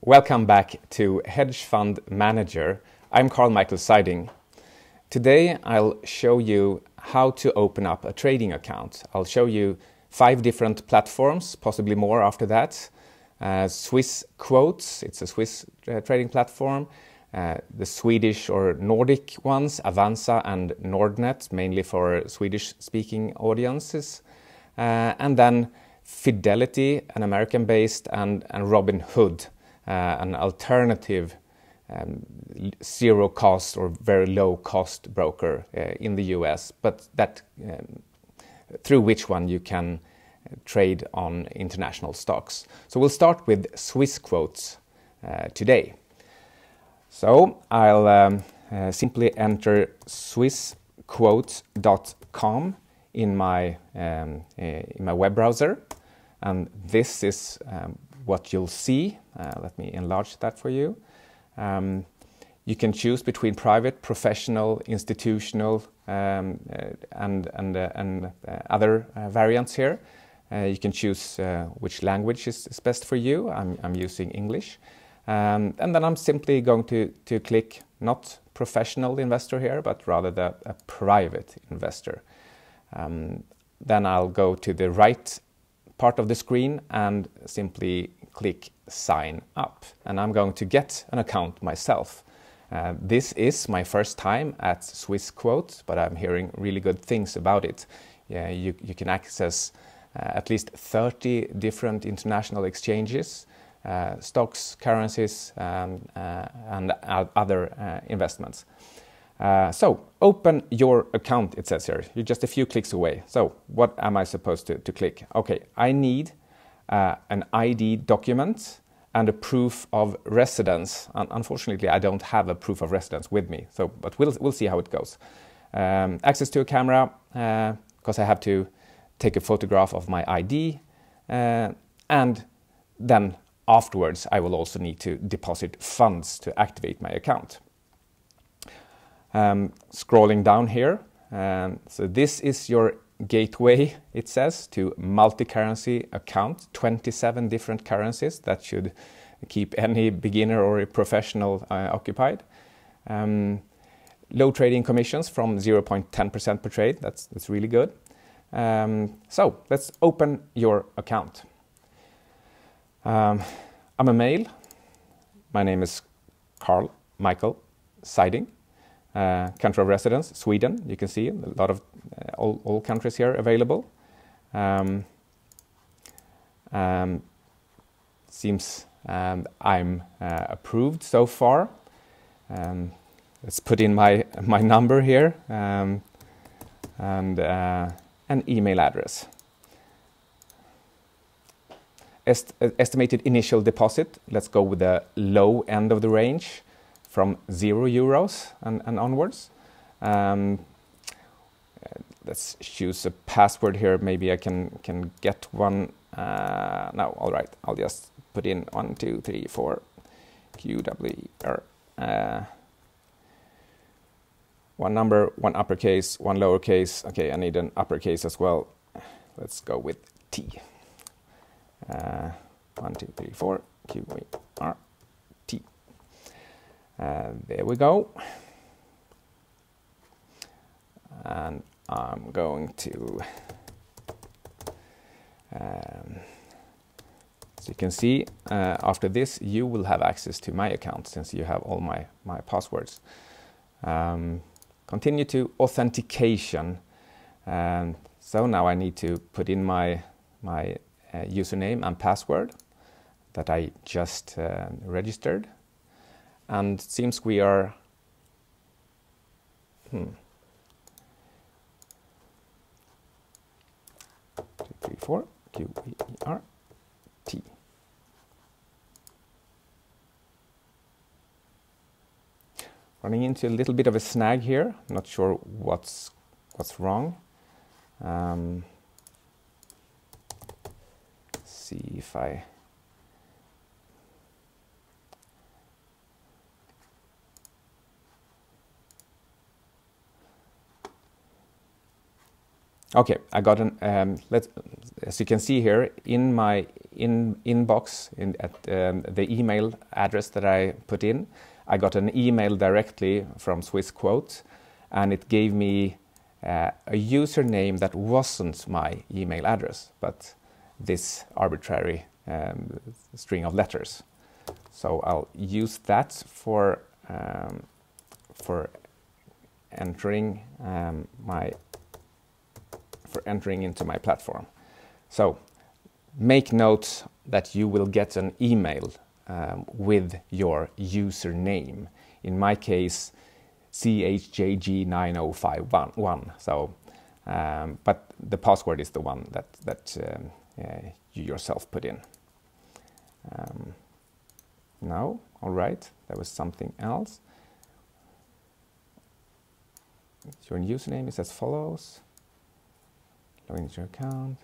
Welcome back to Hedge Fund Manager. I'm Karl-Mikael Seiding. Today I'll show you how to open up a trading account. I'll show you 5 different platforms, possibly more after that. Swissquote, it's a Swiss trading platform. The Swedish or Nordic ones, Avanza and Nordnet, mainly for Swedish-speaking audiences. And then Fidelity, an American-based, and Robinhood, an alternative zero-cost or very low-cost broker in the US, but that through which one you can trade on international stocks. So we'll start with Swissquote today. So I'll simply enter swissquote.com in my web browser, and this is what you'll see. Let me enlarge that for you. You can choose between private, professional, institutional, and other variants here. You can choose which language is best for you. I'm using English. And then I'm simply going to click not professional investor here, but rather a private investor. Then I'll go to the right part of the screen and simply click sign up. And I'm going to get an account myself. This is my first time at Swissquote, but I'm hearing really good things about it. You can access at least 30 different international exchanges, stocks, currencies, and other investments. So open your account, it says here. You're just a few clicks away. So what am I supposed to click? Okay, I need an ID document and a proof of residence. Unfortunately, I don't have a proof of residence with me, but we'll see how it goes. Access to a camera, because I have to take a photograph of my ID, and then afterwards I will also need to deposit funds to activate my account. Scrolling down here, so this is your gateway, it says, to multi-currency account, 27 different currencies that should keep any beginner or a professional occupied. Low trading commissions from 0.10% per trade, that's really good. So let's open your account. I'm a male. My name is Karl-Mikael Seiding. Country of residence, Sweden. You can see a lot of all countries here available. Seems I'm approved so far. Let's put in my number here and an email address. Estimated initial deposit. Let's go with the low end of the range, from €0 and onwards. Let's choose a password here. Maybe I can get one. No, all right. I'll just put in 1, 2, 3, 4 QWR. One number, one uppercase, one lowercase. Okay, I need an uppercase as well. Let's go with T. 1, 2, 3, 4 QWR. There we go. And I'm going to, as you can see, after this you will have access to my account since you have all my passwords. Continue to authentication. So now I need to put in my username and password that I just registered. And it seems we are 2, 3, 4 QWER T. Running into a little bit of a snag here. Not sure what's wrong. See if I. Okay, I got an, as you can see here, in my inbox, at the email address that I put in, I got an email directly from Swissquote, and it gave me a username that wasn't my email address, but this arbitrary string of letters. So I'll use that for entering entering into my platform. So make note that you will get an email with your username. In my case, CHJG9051. So, but the password is the one that you yourself put in. No, all right. There was something else. Your username is as follows. Log into your account.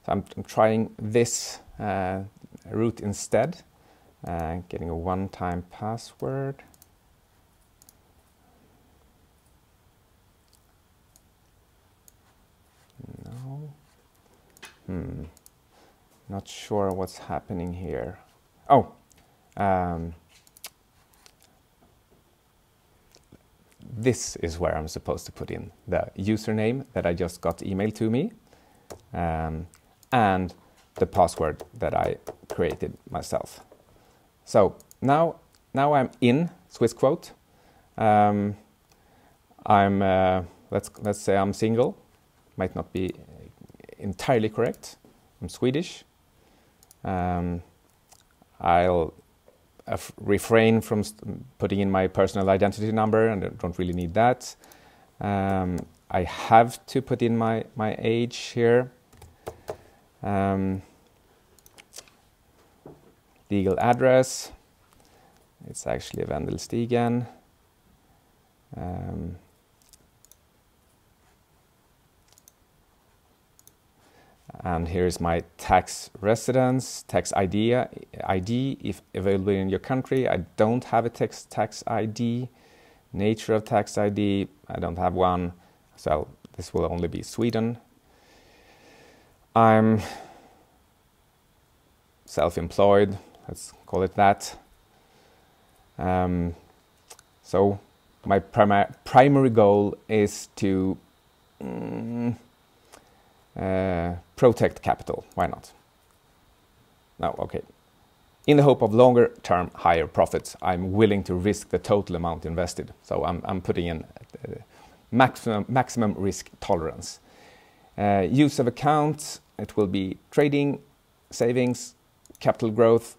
So I'm trying this route instead, getting a one-time password. No. Not sure what's happening here. Oh, this is where I'm supposed to put in the username that I just got emailed to me, and the password that I created myself. So now I'm in Swissquote. Let's say I'm single. Might not be entirely correct. I'm Swedish. I'll refrain from putting in my personal identity number, and I don't really need that. I have to put in my age here. Legal address. It's actually Vendelstigen. And here's my tax residence, tax ID if available in your country. I don't have a tax ID. Nature of tax ID, I don't have one, so this will only be Sweden. I'm self-employed, let's call it that. So my primary goal is to protect capital. Why not? No, okay. In the hope of longer-term higher profits, I'm willing to risk the total amount invested. So I'm putting in maximum risk tolerance. Use of account, it will be trading, savings, capital growth,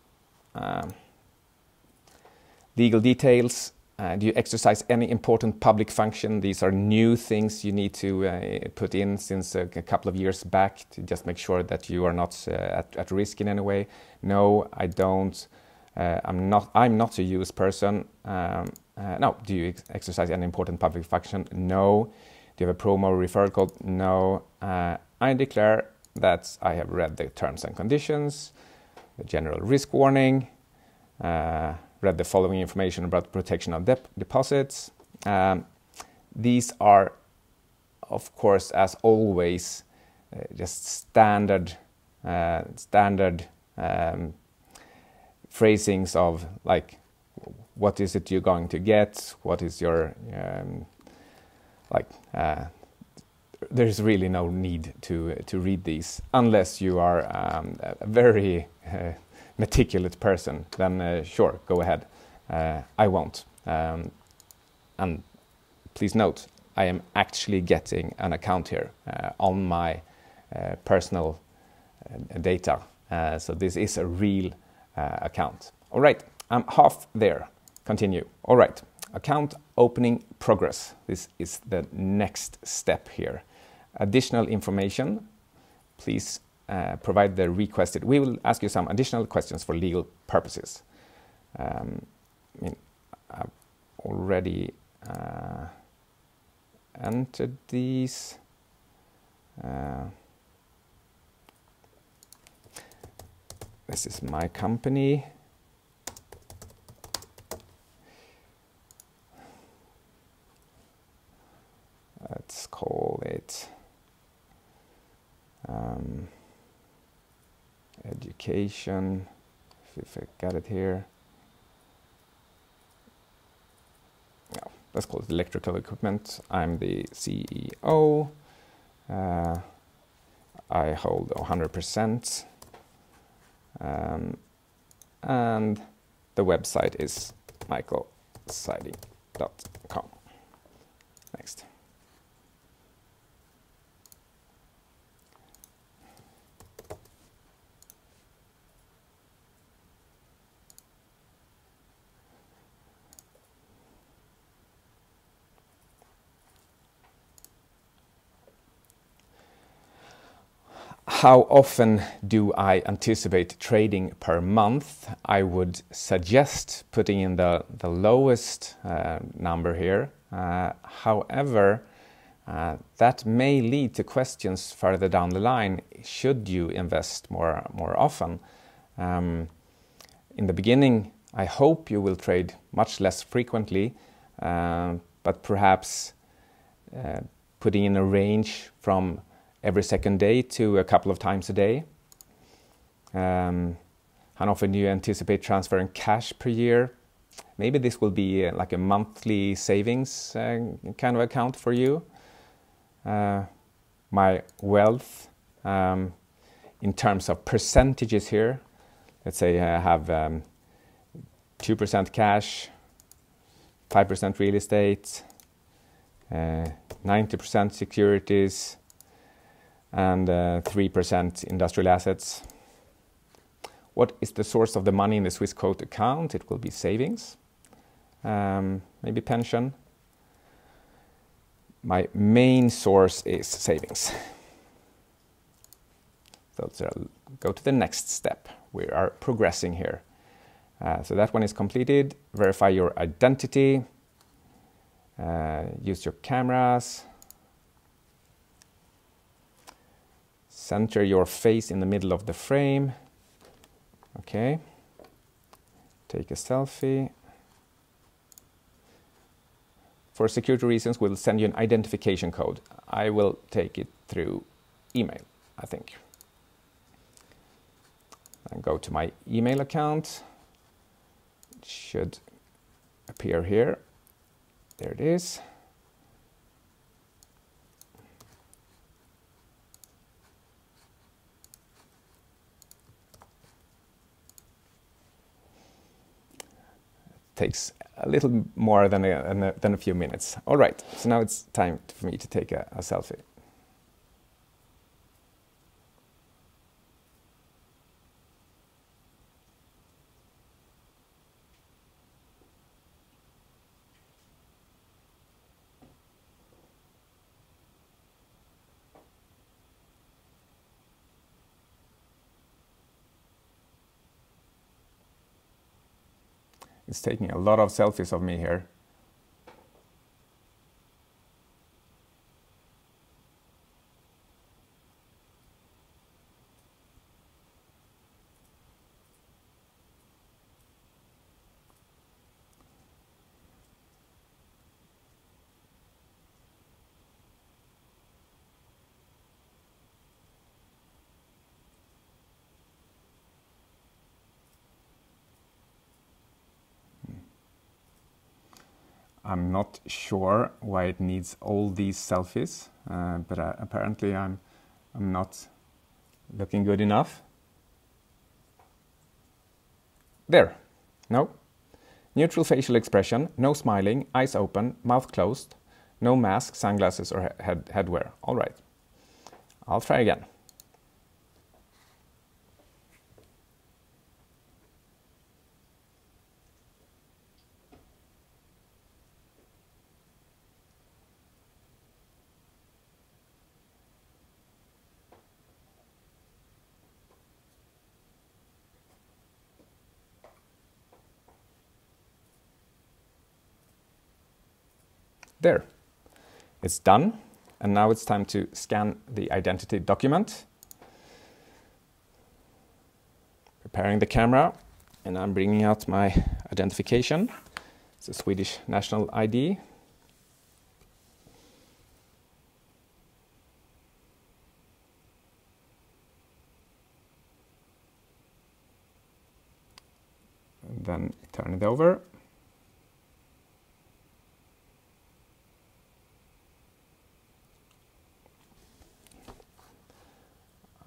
legal details. Do you exercise any important public function? These are new things you need to put in since a couple of years back to just make sure that you are not at risk in any way. No, I don't. I'm not a US person. No. Do you exercise any important public function? No. Do you have a promo referral code? No. I declare that I have read the terms and conditions, the general risk warning, read the following information about protection of deposits. These are, of course, as always, just standard phrasings of like, what is it you're going to get? What is your there's really no need to read these unless you are a very meticulous person. Then sure, go ahead. I won't. And please note, I am actually getting an account here on my personal data. So this is a real account. All right, I'm half there. Continue. All right, account opening progress. This is the next step here. Additional information, please provide the requested. We will ask you some additional questions for legal purposes. I mean, I've already entered these. This is my company. Let's call it education, if I got it here. No, let's call it electrical equipment. I'm the CEO. I hold 100%. And the website is michaelsiding.com. Next. How often do I anticipate trading per month? I would suggest putting in the lowest number here. However, that may lead to questions further down the line. Should you invest more often? In the beginning, I hope you will trade much less frequently, but perhaps putting in a range from every second day to a couple of times a day. How often do you anticipate transferring cash per year? Maybe this will be like a monthly savings kind of account for you. My wealth, in terms of percentages here, let's say I have 2% cash, 5% real estate, 90% securities, and 3% industrial assets. What is the source of the money in the Swissquote account? It will be savings, maybe pension. My main source is savings. So go to the next step. We are progressing here. So that one is completed. Verify your identity. Use your cameras. Center your face in the middle of the frame. Okay. Take a selfie. For security reasons, we'll send you an identification code. I will take it through email, I think. And go to my email account. It should appear here. There it is. Takes a little more than a few minutes. All right, so now it's time for me to take a selfie. It's taking a lot of selfies of me here. I'm not sure why it needs all these selfies, but apparently I'm not looking good enough. There. No. Neutral facial expression, no smiling, eyes open, mouth closed, no mask, sunglasses or headwear. All right. I'll try again. There, it's done. And now it's time to scan the identity document. Preparing the camera, and I'm bringing out my identification. It's a Swedish national ID. And then turn it over.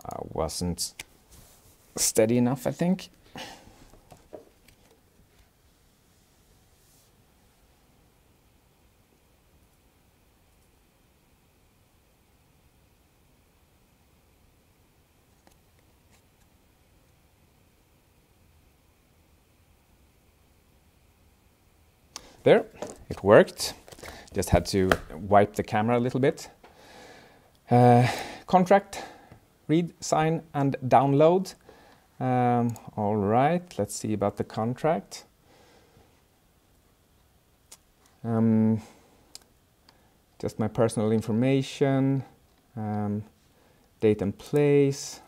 I wasn't steady enough, I think. There, it worked. Just had to wipe the camera a little bit. Contract, read, sign, and download. All right, let's see about the contract. Just my personal information, date and place.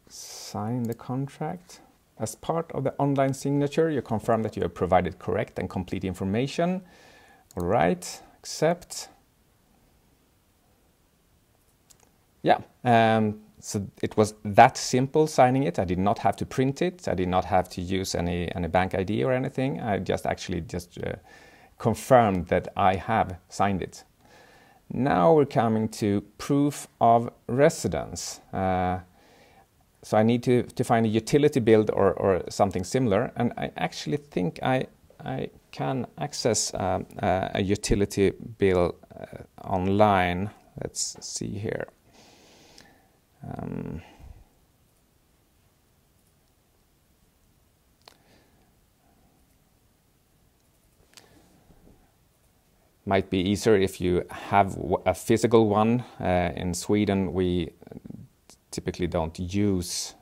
Sign the contract. As part of the online signature, you confirm that you have provided correct and complete information. All right, accept. Yeah, so it was that simple signing it. I did not have to print it. I did not have to use any bank ID or anything. I just confirmed that I have signed it. Now we're coming to proof of residence. So I need to find a utility bill or something similar, and I actually think I can access a utility bill online. Let's see here. Might be easier if you have a physical one. In Sweden, we typically don't use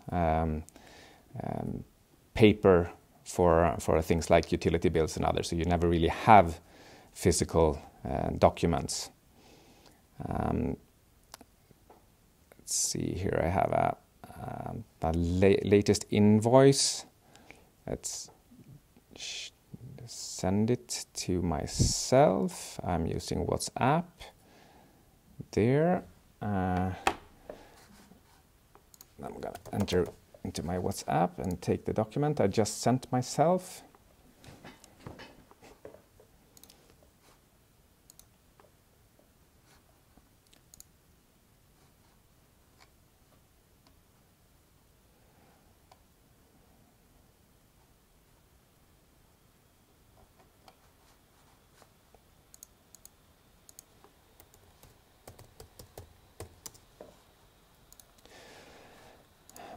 paper for things like utility bills and others, so you never really have physical documents. Let's see here, I have a latest invoice. Let's send it to myself. I'm using WhatsApp. There. I'm gonna enter into my WhatsApp and take the document I just sent myself.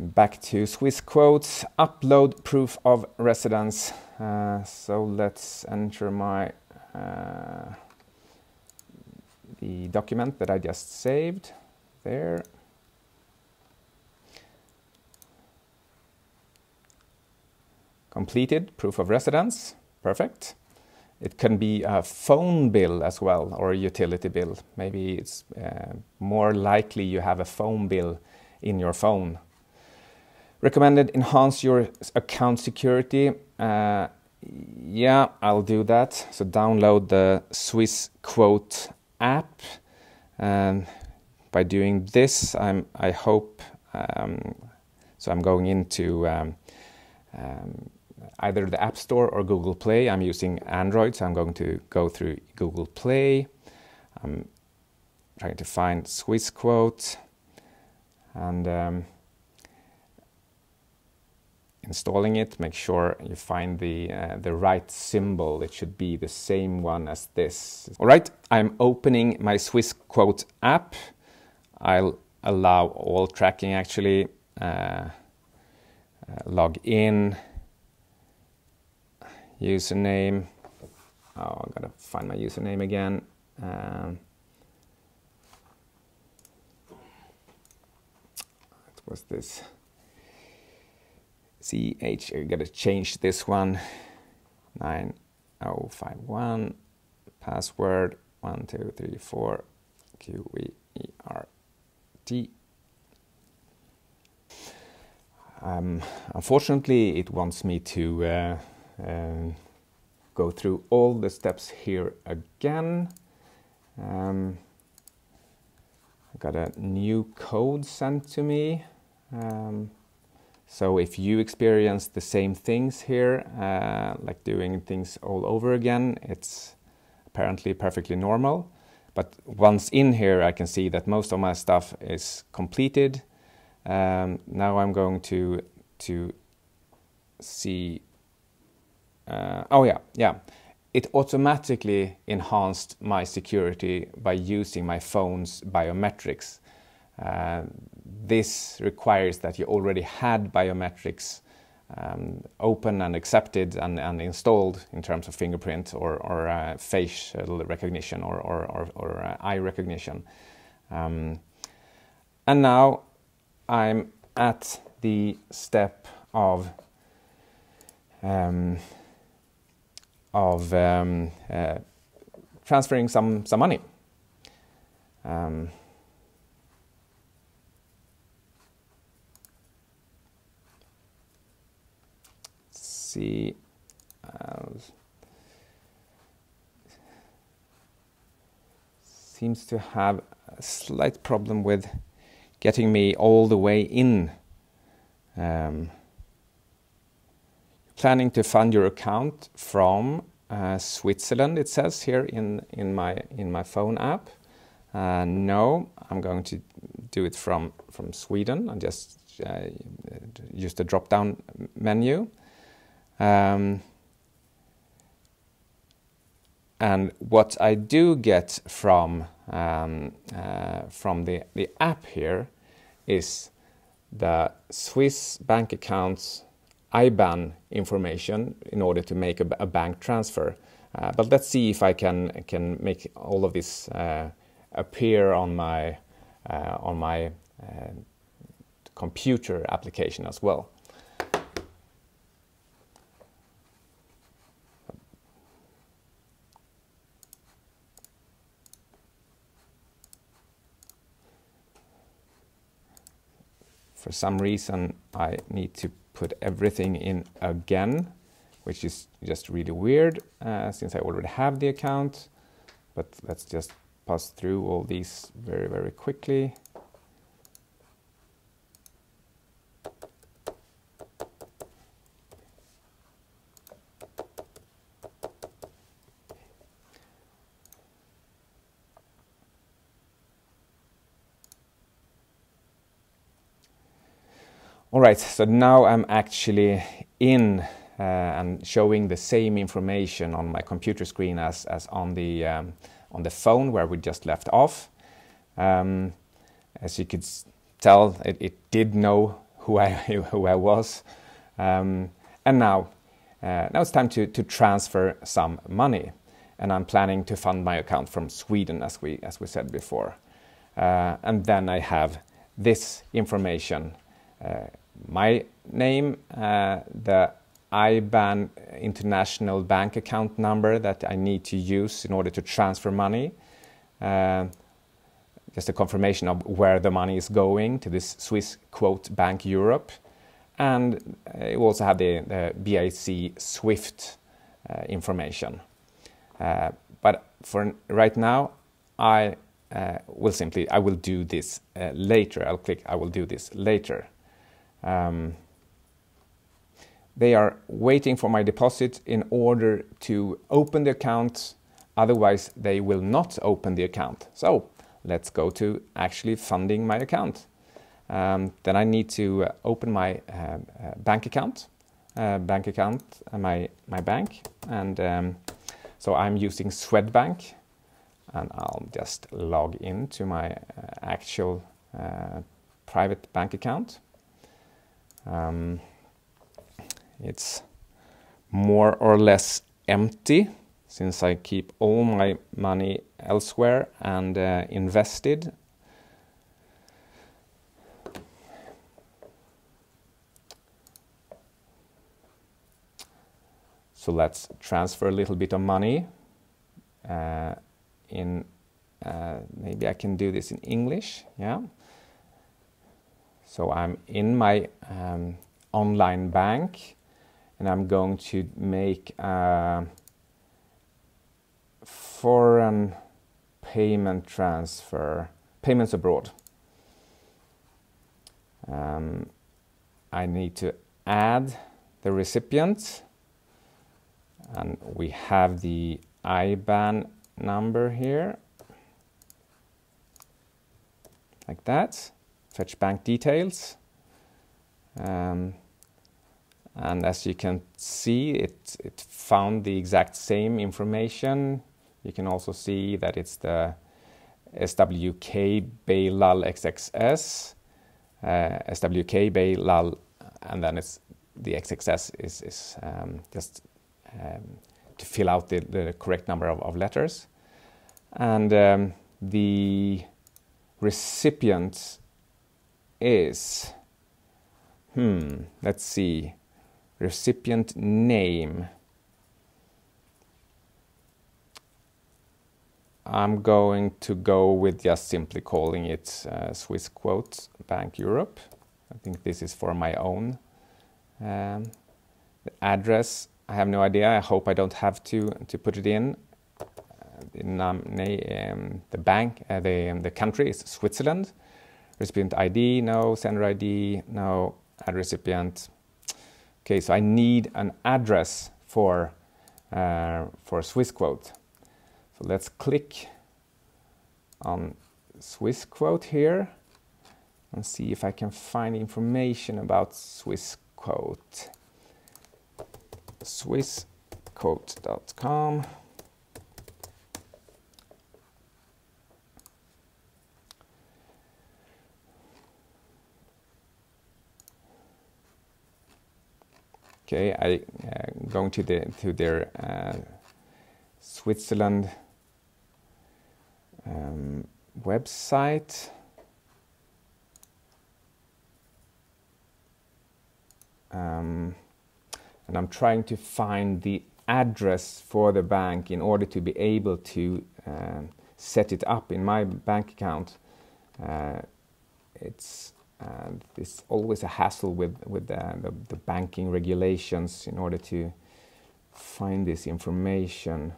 Back to Swissquote, upload proof of residence. So let's enter my the document that I just saved there. Completed, proof of residence, perfect. It can be a phone bill as well, or a utility bill. Maybe it's more likely you have a phone bill in your phone. Recommended enhance your account security. Yeah, I'll do that. So download the Swissquote app. And by doing this, I hope, so I'm going into either the App Store or Google Play. I'm using Android, so I'm going to go through Google Play. I'm trying to find Swissquote and installing it. Make sure you find the right symbol. It should be the same one as this. All right, I'm opening my Swissquote app. I'll allow all tracking actually. Log in. Username. Oh, I gotta find my username again. What was this? CH, I gotta change this one. 9051, password 1234 QEERT. Unfortunately, it wants me to go through all the steps here again. I got a new code sent to me. So if you experience the same things here, like doing things all over again, it's apparently perfectly normal. But once in here, I can see that most of my stuff is completed. Now I'm going to see. Oh yeah. It automatically enhanced my security by using my phone's biometrics. This requires that you already had biometrics open and accepted and installed in terms of fingerprint or facial recognition or eye recognition. And now I'm at the step of transferring some money. See, seems to have a slight problem with getting me all the way in. Planning to fund your account from Switzerland, it says here in my phone app. No, I'm going to do it from Sweden and just use the drop-down menu. And what I do get from the app here is the Swiss bank account's IBAN information in order to make a bank transfer. But let's see if I can make all of this appear on my computer application as well. For some reason, I need to put everything in again, which is just really weird since I already have the account. But let's just pass through all these very, very quickly. All right, so now I'm actually in and showing the same information on my computer screen as on the phone where we just left off. As you could tell, it did know who I was, and now it's time to transfer some money, and I'm planning to fund my account from Sweden, as we said before, and then I have this information. My name, the IBAN international bank account number that I need to use in order to transfer money, just a confirmation of where the money is going to this Swissquote Bank Europe, and it will also have the BIC SWIFT information. But for right now, I will do this later. I'll click I will do this later. They are waiting for my deposit in order to open the account, otherwise they will not open the account. So let's go to actually funding my account. Then I need to open my bank account, my bank, and so I'm using Swedbank, and I'll just log into my actual private bank account. It's more or less empty since I keep all my money elsewhere and invested. So let's transfer a little bit of money maybe I can do this in English, yeah. So I'm in my online bank, and I'm going to make a foreign payment transfer, payments abroad. I need to add the recipient, and we have the IBAN number here, like that. Fetch bank details, and as you can see, it found the exact same information. You can also see that it's the SWK Beilal XXS, SWK Beilal, and then it's the XXS is just to fill out the correct number of letters, and the recipient is, let's see, recipient name. I'm going to go with just simply calling it Swissquote Bank Europe. I think this is for my own. The address, I have no idea. I hope I don't have to put it in. The bank, the country is Switzerland. Recipient ID, no. Sender ID, no. Add recipient. Okay, so I need an address for Swissquote. So let's click on Swissquote here and see if I can find information about Swissquote. Swissquote.com. Okay, I'm going to their Switzerland website. And I'm trying to find the address for the bank in order to be able to set it up in my bank account. It's always a hassle with the banking regulations in order to find this information.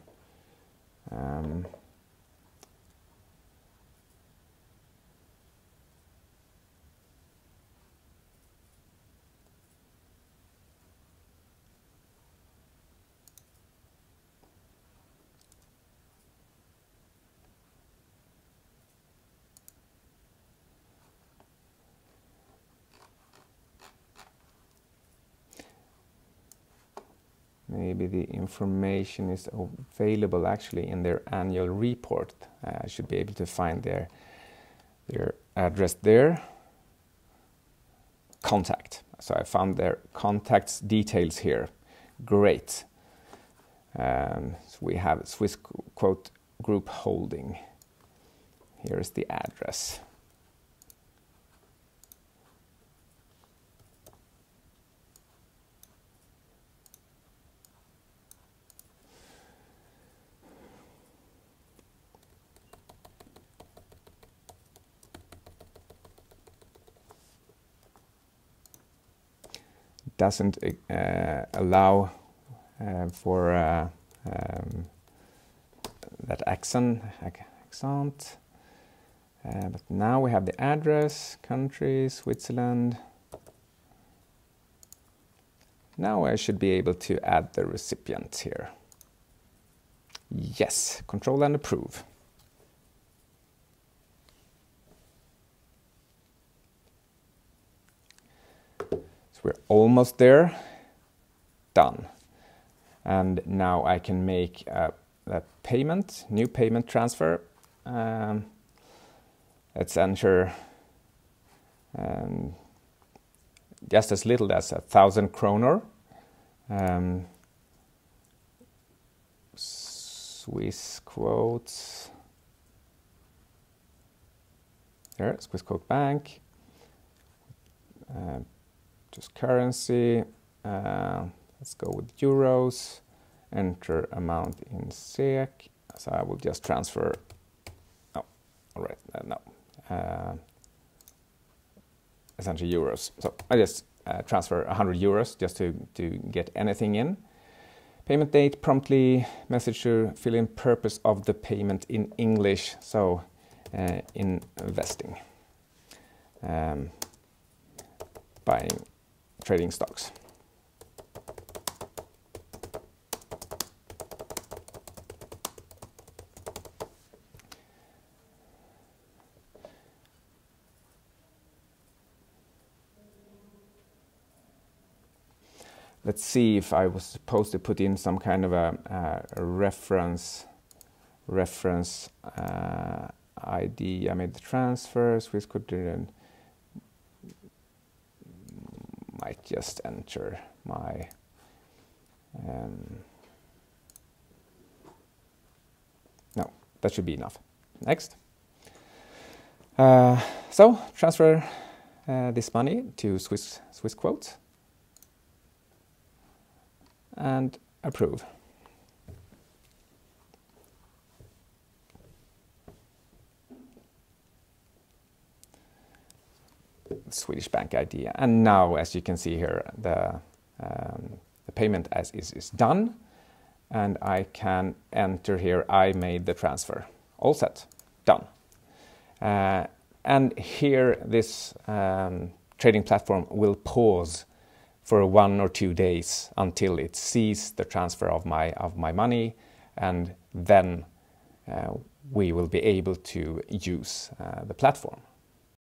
Maybe the information is available actually in their annual report. I should be able to find their address there. Contact. So I found their contacts details here. Great. So we have Swissquote Group Holding. Here is the address. Doesn't allow for that accent. But now we have the address, country, Switzerland. Now I should be able to add the recipient here. Yes, control and approve. We're almost there, done. And now I can make a payment, new payment transfer. Let's enter just as little as 1,000 kroner. Swissquote. There, Swissquote Bank. Just currency. Let's go with euros. enter amount in SEK. So I will just transfer, oh, all right, no, essentially euros. So I just transfer 100 euros just to get anything in. Payment date, promptly message to fill in purpose of the payment in English. So investing, buying, trading stocks. Let's see if I was supposed to put in some kind of a reference ID. I made the transfer. Swissquote didn't. Might just enter my no, that should be enough. Next. So transfer this money to Swissquote and approve. Swedish bank ID, and now, as you can see here, the payment is done, and I can enter here. I made the transfer. All set, done. And here, this trading platform will pause for 1 or 2 days until it sees the transfer of my money, and then we will be able to use the platform.